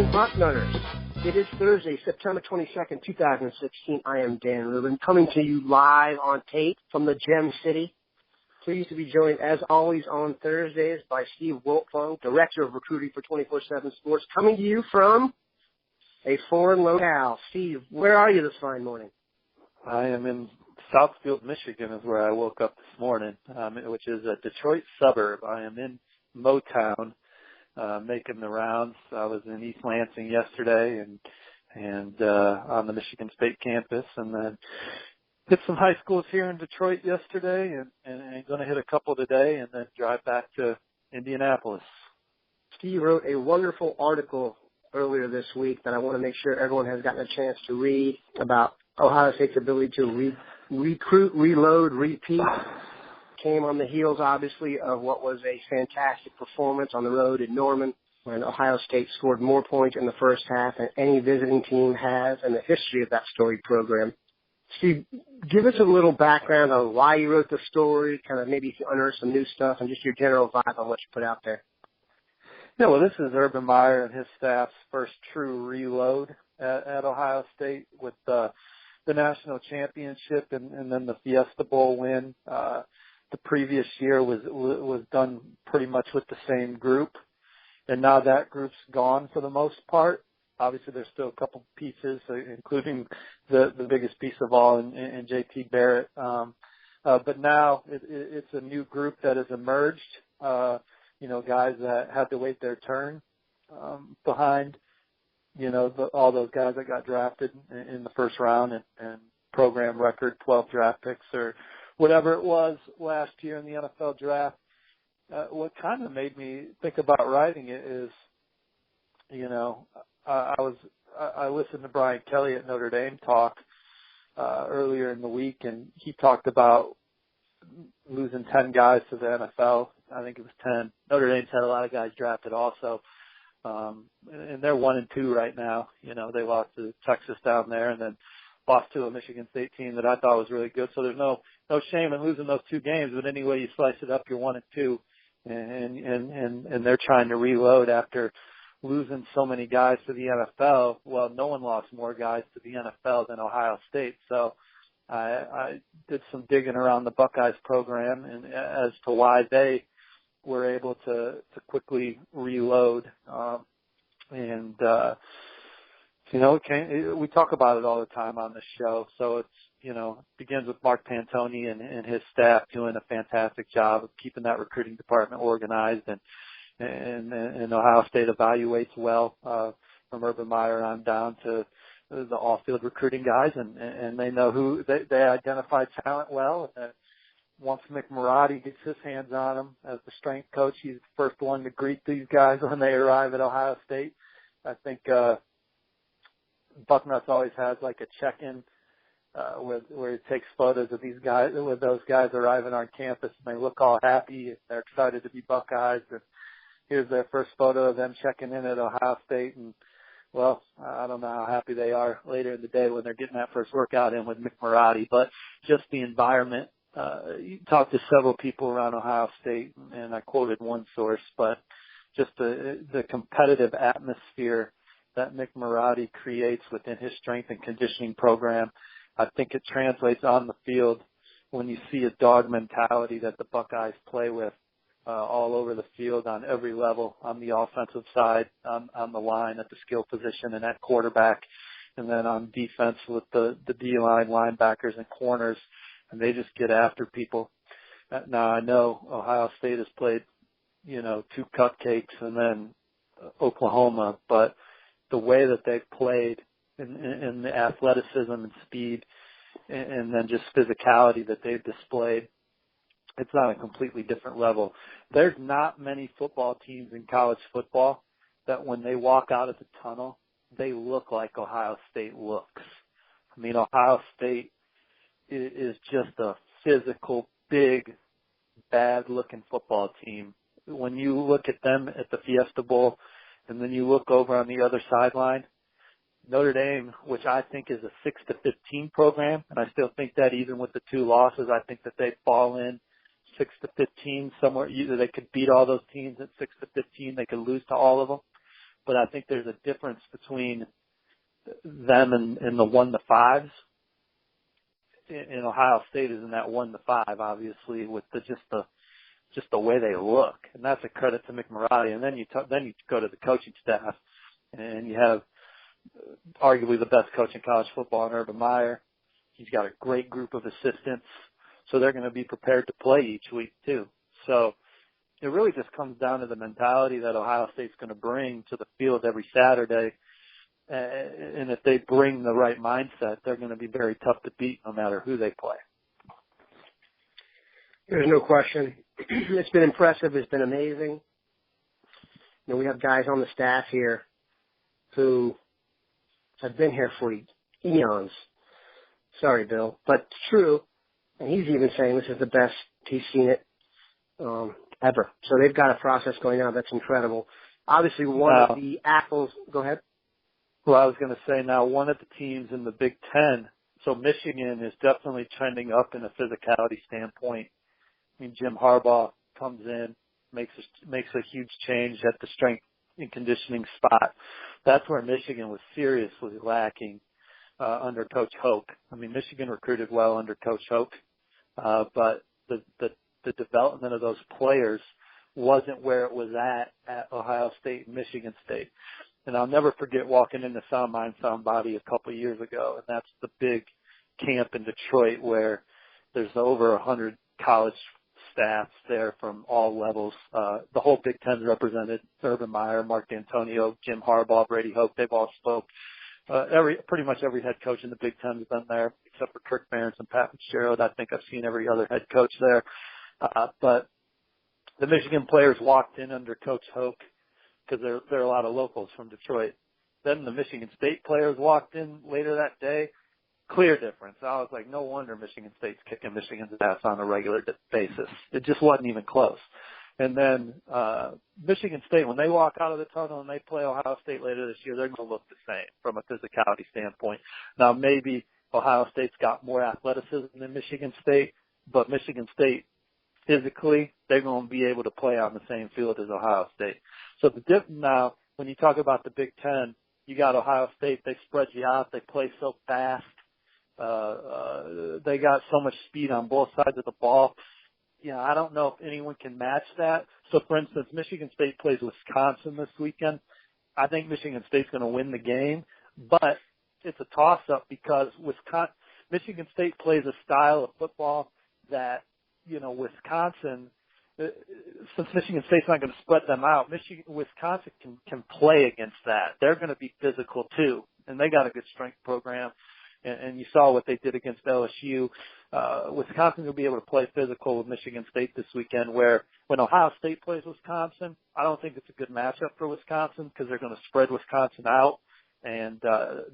on, Bucknutters? It is Thursday, September 22nd, 2016. I am Dan Rubin, coming to you live on tape from the Gem City. Pleased to be joined, as always, on Thursdays by Steve Wiltfong, Director of Recruiting for 24/7 Sports, coming to you from a foreign locale. Steve, where are you this fine morning? I am in Southfield, Michigan, is where I woke up this morning, which is a Detroit suburb. I am in Motown, making the rounds. I was in East Lansing yesterday and on the Michigan State campus, and then hit some high schools here in Detroit yesterday, and going to hit a couple today, and then drive back to Indianapolis. Steve wrote a wonderful article earlier this week that I want to make sure everyone has gotten a chance to read about Ohio State's ability to recruit, reload, repeat. Came on the heels, obviously, of what was a fantastic performance on the road in Norman, when Ohio State scored more points in the first half than any visiting team has in the history of that storied program. Steve, give us a little background on why you wrote the story, kind of maybe unearth some new stuff, and just your general vibe on what you put out there. Yeah, well, this is Urban Meyer and his staff's first true reload at Ohio State with the national championship and then the Fiesta Bowl win. The previous year was done pretty much with the same group, and now that group's gone for the most part. Obviously, there's still a couple pieces, including the biggest piece of all in J.T. Barrett. But now it's a new group that has emerged. Guys that had to wait their turn behind, all those guys that got drafted in the first round and program record 12 draft picks or whatever it was last year in the NFL draft. What kind of made me think about writing it is, I listened to Brian Kelly at Notre Dame talk earlier in the week, and he talked about losing 10 guys to the NFL. I think it was 10. Notre Dame's had a lot of guys drafted also, and they're 1-2 right now. They lost to Texas down there, and then lost to a Michigan State team that I thought was really good. So there's no shame in losing those two games. But anyway, you slice it up, you're 1-2, and they're trying to reload after losing so many guys to the NFL. Well, no one lost more guys to the NFL than Ohio State. So I did some digging around the Buckeyes program and as to why they were able to quickly reload. We talk about it all the time on the show. So it's, it begins with Mark Pantoni and his staff doing a fantastic job of keeping that recruiting department organized, and Ohio State evaluates well, from Urban Meyer on down to the off-field recruiting guys, and they know who they identify talent well. And once Mick Marotti gets his hands on them as the strength coach, he's the first one to greet these guys when they arrive at Ohio State. I think Bucknuts always has like a check-in where he takes photos of these guys, with those guys arriving on campus, and they look all happy and they're excited to be Buckeyes. And here's their first photo of them checking in at Ohio State, and well, I don't know how happy they are later in the day when they're getting that first workout in with Mick Marotti, but just the environment. You talk to several people around Ohio State, and I quoted one source, but just the competitive atmosphere that Mick Marotti creates within his strength and conditioning program, I think it translates on the field when you see a dog mentality that the Buckeyes play with all over the field on every level, on the offensive side, on the line, at the skill position, and at quarterback, and then on defense with the D-line, linebackers, and corners, and they just get after people. Now, I know Ohio State has played, 2 cupcakes and then Oklahoma, but the way that they've played and the athleticism and speed and then just physicality that they've displayed, it's on a completely different level. There's not many football teams in college football that when they walk out of the tunnel, they look like Ohio State looks. I mean, Ohio State is just a physical, big, bad-looking football team. When you look at them at the Fiesta Bowl and then you look over on the other sideline, Notre Dame, which I think is a 6-15 program, and I still think that even with the 2 losses, I think that they fall in 6-15 somewhere. Either they could beat all those teams at 6-15, they could lose to all of them. but I think there's a difference between them and the 1-5s. In Ohio State is in that 1-5, obviously, with just the way they look, and that's a credit to McMurray. And then you go to the coaching staff, and you have arguably the best coach in college football in Urban Meyer. He's got a great group of assistants, so they're going to be prepared to play each week too. So it really just comes down to the mentality that Ohio State's going to bring to the field every Saturday. And if they bring the right mindset, they're going to be very tough to beat no matter who they play. There's no question. It's been impressive. It's been amazing. You know, we have guys on the staff here who have been here for eons. Sorry, Bill, but it's true. And he's even saying this is the best he's seen it ever. So they've got a process going on that's incredible. Obviously, one of the apples. Go ahead. Well, I was going to say now one of the teams in the Big Ten, so Michigan is definitely trending up in a physicality standpoint. I mean, Jim Harbaugh comes in, makes a huge change at the strength and conditioning spot. That's where Michigan was seriously lacking under Coach Hoke. I mean, Michigan recruited well under Coach Hoke, but the development of those players wasn't where it was at Ohio State and Michigan State. And I'll never forget walking into Sound Mind, Sound Body a couple of years ago, and that's the big camp in Detroit where there's over 100 college staffs there from all levels. The whole Big Ten represented. Urban Meyer, Mark D'Antonio, Jim Harbaugh, Brady Hoke, they've all spoke. Pretty much every head coach in the Big Ten has been there, except for Kirk Ferentz and Pat Fitzgerald. I think I've seen every other head coach there. But the Michigan players walked in under Coach Hoke because there are a lot of locals from Detroit. Then the Michigan State players walked in later that day. Clear difference. I was like, no wonder Michigan State's kicking Michigan's ass on a regular basis. It just wasn't even close. And then Michigan State, when they walk out of the tunnel and they play Ohio State later this year, they're going to look the same from a physicality standpoint. Now, maybe Ohio State's got more athleticism than Michigan State, but Michigan State, physically, they're going to be able to play on the same field as Ohio State. So now, when you talk about the Big Ten, you got Ohio State, they spread you out, they play so fast. They got so much speed on both sides of the ball. You know, I don't know if anyone can match that. So, for instance, Michigan State plays Wisconsin this weekend. I think Michigan State's going to win the game, but it's a toss-up because Michigan State plays a style of football that, you know, Wisconsin, since Michigan State's not going to spread them out, Wisconsin can play against that. They're going to be physical too, and they got a good strength program. And you saw what they did against LSU. Wisconsin will be able to play physical with Michigan State this weekend, where when Ohio State plays Wisconsin, I don't think it's a good matchup for Wisconsin because they're going to spread Wisconsin out. And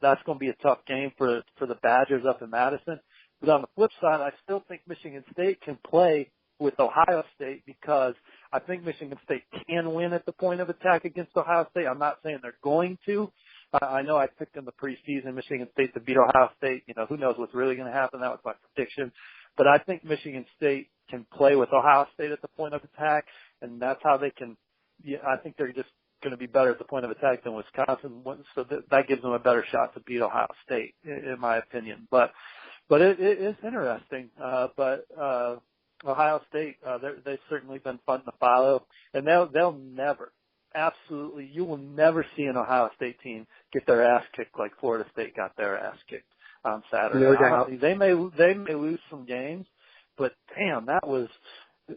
that's going to be a tough game for the Badgers up in Madison. But on the flip side, I still think Michigan State can play with Ohio State because I think Michigan State can win at the point of attack against Ohio State. I'm not saying they're going to. I know I picked in the preseason Michigan State to beat Ohio State. You know, who knows what's really going to happen. That was my prediction. But I think Michigan State can play with Ohio State at the point of attack, and that's how they can I think they're just going to be better at the point of attack than Wisconsin. So that gives them a better shot to beat Ohio State, in my opinion. But it is interesting. Ohio State, they've certainly been fun to follow, and they'll never, absolutely, you will never see an Ohio State team get their ass kicked like Florida State got their ass kicked on Saturday. No doubt. They may lose some games, but damn,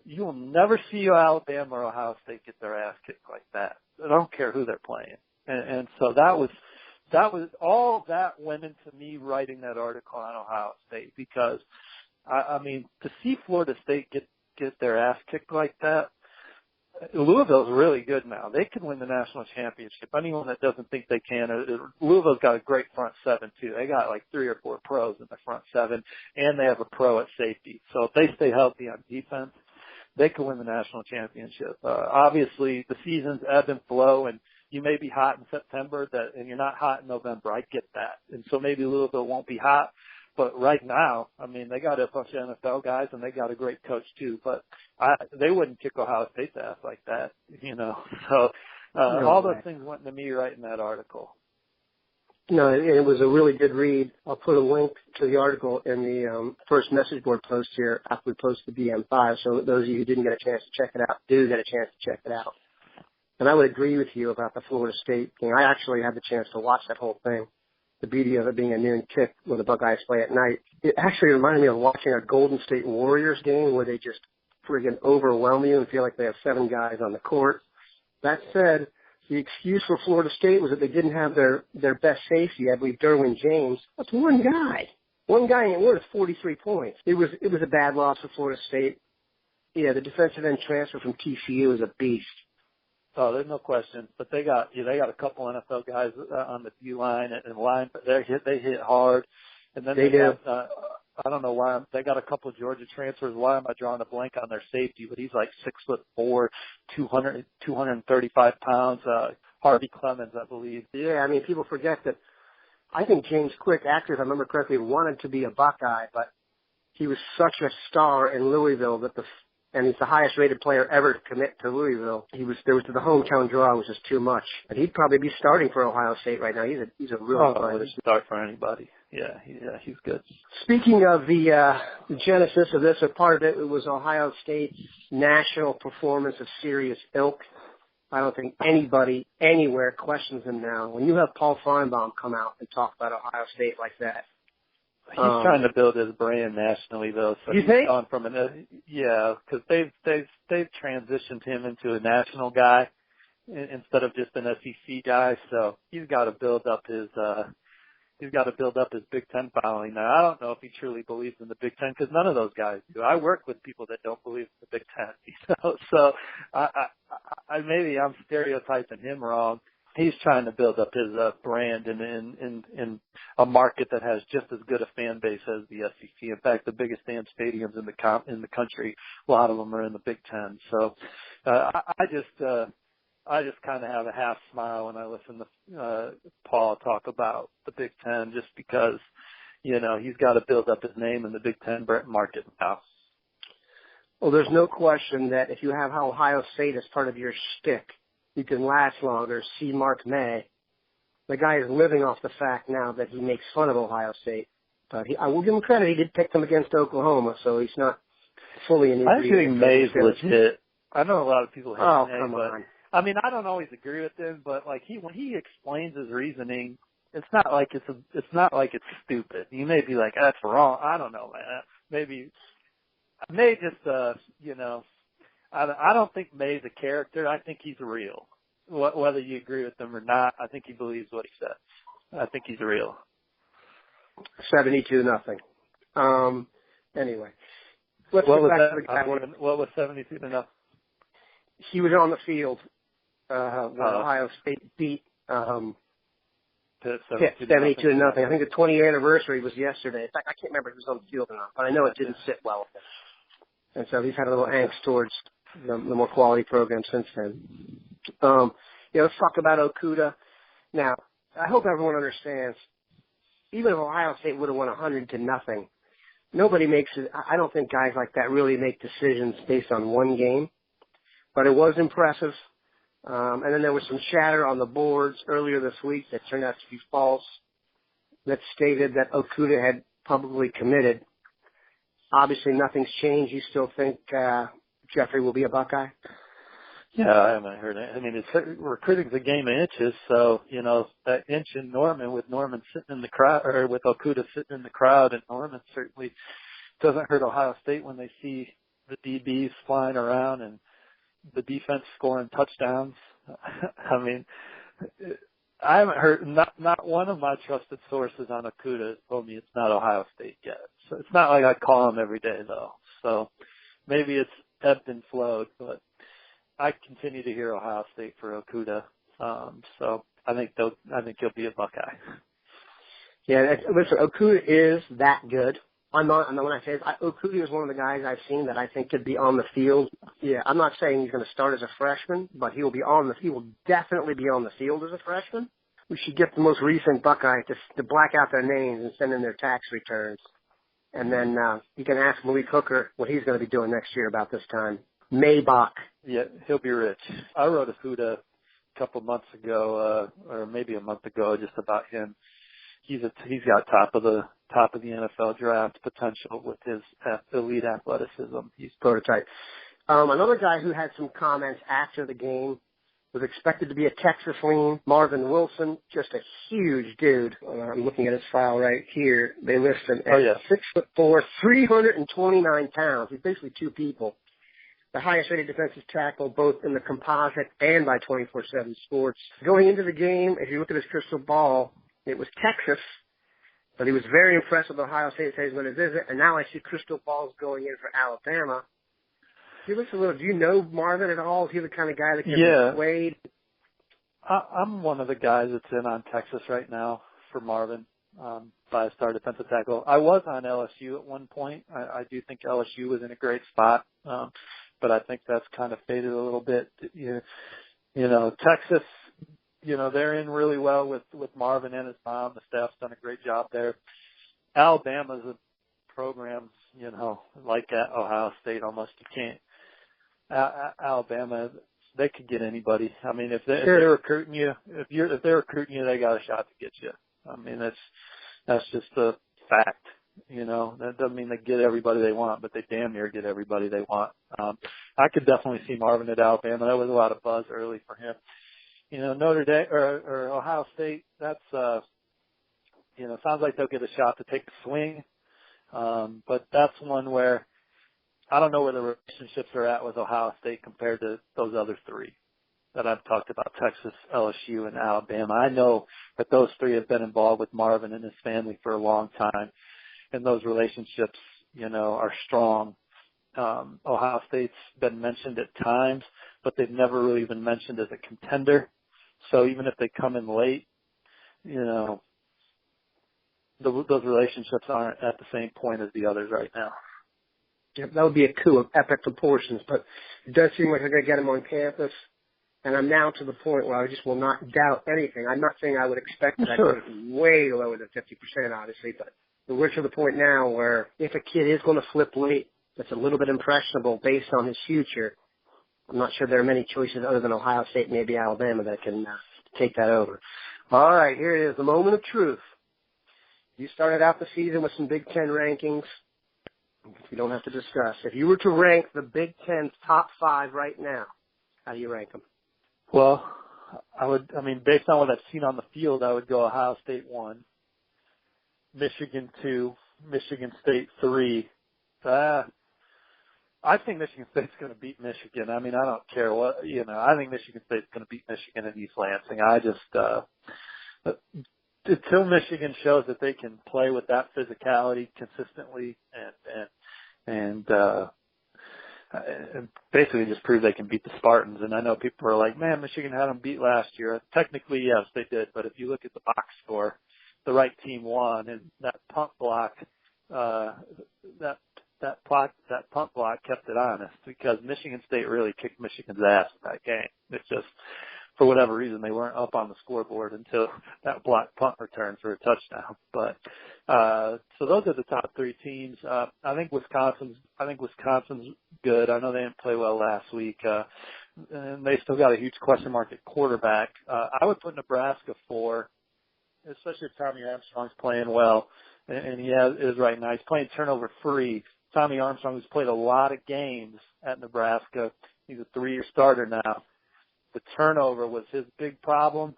you will never see Alabama or Ohio State get their ass kicked like that. I don't care who they're playing. And so that was all that went into me writing that article on Ohio State, because I mean, to see Florida State get their ass kicked like that, Louisville's really good now. They could win the national championship. Anyone that doesn't think they can, Louisville's got a great front seven too. They got like 3 or 4 pros in the front seven, and they have a pro at safety. So if they stay healthy on defense, they could win the national championship. Obviously, the seasons ebb and flow, and you may be hot in September, and you're not hot in November. I get that. And so maybe Louisville won't be hot. But right now, I mean, they got a bunch of NFL guys, and they got a great coach too. But they wouldn't kick Ohio State's ass like that, you know. So All those things went to me writing that article. No, it was a really good read. I'll put a link to the article in the first message board post here after we post the BM5. So those of you who didn't get a chance to check it out do get a chance to check it out. And I would agree with you about the Florida State thing. I actually had the chance to watch that whole thing. The beauty of it being a noon kick where the Buckeyes play at night. It actually reminded me of watching a Golden State Warriors game where they just friggin' overwhelm you and feel like they have 7 guys on the court. That said, the excuse for Florida State was that they didn't have their best safety, I believe, Derwin James. That's one guy. One guy ain't worth 43 points. It was a bad loss for Florida State. Yeah, the defensive end transfer from TCU is a beast. Oh, there's no question. But they got a couple NFL guys on the D line and line. They hit hard, and then they do. I don't know why they got a couple of Georgia transfers. Why am I drawing a blank on their safety? But he's like 6'4", 235 pounds. Harvey Clemens, I believe. Yeah, I mean, people forget that. I think James Quick, actually, if I remember correctly, wanted to be a Buckeye, but he was such a star in Louisville and he's the highest rated player ever to commit to Louisville. There was the hometown draw was just too much. And he'd probably be starting for Ohio State right now. He's a real player. He'd start for anybody. Yeah, he's good. Speaking of the genesis of this, a part of it was Ohio State's national performance of serious ilk. I don't think anybody anywhere questions him now. When you have Paul Feinbaum come out and talk about Ohio State like that, he's trying to build his brand nationally, though. So you think? Gone from because they've transitioned him into a national guy instead of just an SEC guy. So he's got to build up his Big Ten following. Now I don't know if he truly believes in the Big Ten because none of those guys do. I work with people that don't believe in the Big Ten. So maybe I'm stereotyping him wrong. He's trying to build up his brand in a market that has just as good a fan base as the SEC. In fact, the biggest damn stadiums in the country, a lot of them are in the Big Ten. So I just kind of have a half smile when I listen to Paul talk about the Big Ten, just because he's got to build up his name in the Big Ten market now. Well, there's no question that if you have Ohio State as part of your shtick, you can last longer. See Mark May. The guy is living off the fact now that he makes fun of Ohio State. But I will give him credit. He did pick them against Oklahoma, so he's not fully in. I think May's legit. I know a lot of people hate May, come but on. I mean, I don't always agree with him, but like when he explains his reasoning, it's not like it's stupid. You may be like, that's wrong. I don't know, man. Maybe May just I don't think May's a character. I think he's real. Whether you agree with him or not, I think he believes what he says. I think he's real. 72-0. Anyway, let's what get was back that? to the guy. What was 72-0? He was on the field when Ohio State beat Pitt 72-0. I think the 20th anniversary was yesterday. In fact, I can't remember if he was on the field or not, but I know it didn't sit well with him. And so he's had a little angst towards the more quality program since then. Let's talk about Okudah. Now, I hope everyone understands, even if Ohio State would have won 100-0, nobody makes it. I don't think guys like that really make decisions based on one game. But it was impressive. And then there was some chatter on the boards earlier this week that turned out to be false, that stated that Okudah had publicly committed. Obviously, nothing's changed. You still think Jeffrey will be a Buckeye? Yeah, I haven't heard it. I mean, recruiting's a game of inches, so, that inch in Norman with Norman sitting in the crowd, or with Okudah sitting in the crowd, and Norman certainly doesn't hurt Ohio State when they see the DBs flying around and the defense scoring touchdowns. I mean, I haven't heard, not one of my trusted sources on Okudah has told me it's not Ohio State yet. So it's not like I call him every day, though. So maybe it's ebbed and flowed, but I continue to hear Ohio State for Okudah. So I think he'll be a Buckeye. Yeah, listen, Okudah is that good. When I say Okudah is one of the guys I've seen that I think could be on the field. Yeah, I'm not saying he's going to start as a freshman, but he will definitely be on the field as a freshman. We should get the most recent Buckeye to black out their names and send in their tax returns. And then you can ask Malik Hooker what he's going to be doing next year about this time. Maybach. Yeah, he'll be rich. I wrote Okudah couple months ago, or maybe a month ago, just about him. He's got top of the NFL draft potential with his elite athleticism. He's prototype. Another guy who had some comments after the game was expected to be a Texas lean, Marvin Wilson, just a huge dude. I'm looking at his file right here. They list him at 6'4", 329 pounds. He's basically two people. The highest rated defensive tackle both in the composite and by 24/7 Sports. Going into the game, if you look at his crystal ball, it was Texas, but he was very impressed with Ohio State, said he's going to visit, and now I see crystal balls going in for Alabama. Give us a little, do you know Marvin at all? Is he the kind of guy that can be persuade? I'm one of the guys that's in on Texas right now for Marvin, by a star defensive tackle. I was on LSU at one point. I do think LSU was in a great spot, but I think that's kind of faded a little bit. You know, Texas, you know, they're in really well with Marvin and his mom. The staff's done a great job there. Alabama's a program, you know, like at Ohio State almost. You can't. Alabama, they could get anybody. I mean, if they're recruiting you, if they're recruiting you, they got a shot to get you. I mean, that's just a fact. You know, that doesn't mean they get everybody they want, but they damn near get everybody they want. I could definitely see Marvin at Alabama. There was a lot of buzz early for him. You know, Notre Dame or Ohio State, that's, you know, sounds like they'll get a shot to take a swing. But that's one where I don't know where the relationships are at with Ohio State compared to those other three that I've talked about, Texas, LSU, and Alabama. I know that those three have been involved with Marvin and his family for a long time, and those relationships, you know, are strong. Ohio State's been mentioned at times, but they've never really been mentioned as a contender. So even if they come in late, you know, those relationships aren't at the same point as the others right now. Yeah, that would be a coup of epic proportions, but it does seem like they're going to get him on campus. And I'm now to the point where I just will not doubt anything. I'm not saying I would expect that I go way lower than 50%, obviously, but we're to the point now where if a kid is going to flip late, that's a little bit impressionable based on his future. I'm not sure there are many choices other than Ohio State, maybe Alabama, that can take that over. All right, here it is, the moment of truth. You started out the season with some Big Ten rankings. We don't have to discuss. If you were to rank the Big Ten's top 5 right now, how do you rank them? Well, based on what I've seen on the field, I would go Ohio State 1, Michigan 2, Michigan State 3. I think Michigan State's going to beat Michigan. I mean, I don't care what, you know, I think Michigan State's going to beat Michigan in East Lansing. I just, until Michigan shows that they can play with that physicality consistently and basically just prove they can beat the Spartans. And I know people are like, man, Michigan had them beat last year. Technically, yes, they did. But if you look at the box score, the right team won, and that punt block, that punt block kept it honest because Michigan State really kicked Michigan's ass in that game. It's just, for whatever reason, they weren't up on the scoreboard until that blocked punt return for a touchdown. But so those are the top 3 teams. I think Wisconsin's good. I know they didn't play well last week, and they still got a huge question mark at quarterback. I would put Nebraska 4, especially if Tommy Armstrong's playing well, and he is right now. He's playing turnover free. Tommy Armstrong, who's played a lot of games at Nebraska, he's a 3-year starter now. The turnover was his big problem.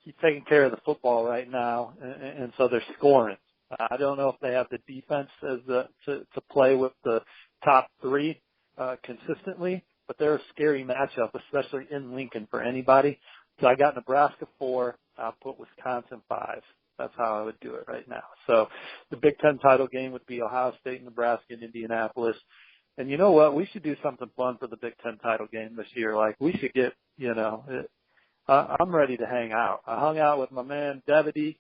He's taking care of the football right now, and so they're scoring. I don't know if they have the defense to play with the top 3 consistently, but they're a scary matchup, especially in Lincoln for anybody. So I got Nebraska 4. I'll put Wisconsin 5. That's how I would do it right now. So the Big Ten title game would be Ohio State, Nebraska, and Indianapolis. And you know what? We should do something fun for the Big Ten title game this year. Like, we should get, you know, I'm ready to hang out. I hung out with my man Devity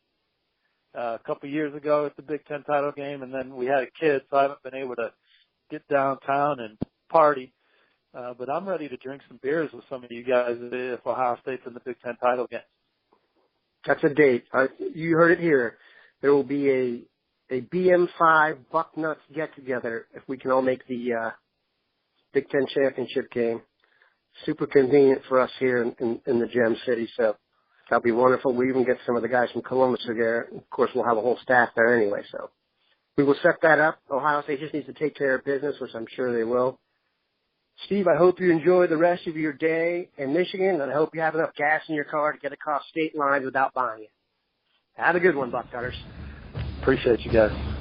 a couple years ago at the Big Ten title game, and then we had a kid, so I haven't been able to get downtown and party. But I'm ready to drink some beers with some of you guys if Ohio State's in the Big Ten title game. That's a date. You heard it here. There will be a BM5 Bucknuts get-together if we can all make the Big Ten championship game. super convenient for us here in the Gem City. So that'll be wonderful. We even get some of the guys from Columbus there. Of course, we'll have a whole staff there anyway. So we will set that up. Ohio State just needs to take care of business, which I'm sure they will. Steve, I hope you enjoy the rest of your day in Michigan, and I hope you have enough gas in your car to get across state lines without buying it. Have a good one, Bucknutters. Appreciate you guys.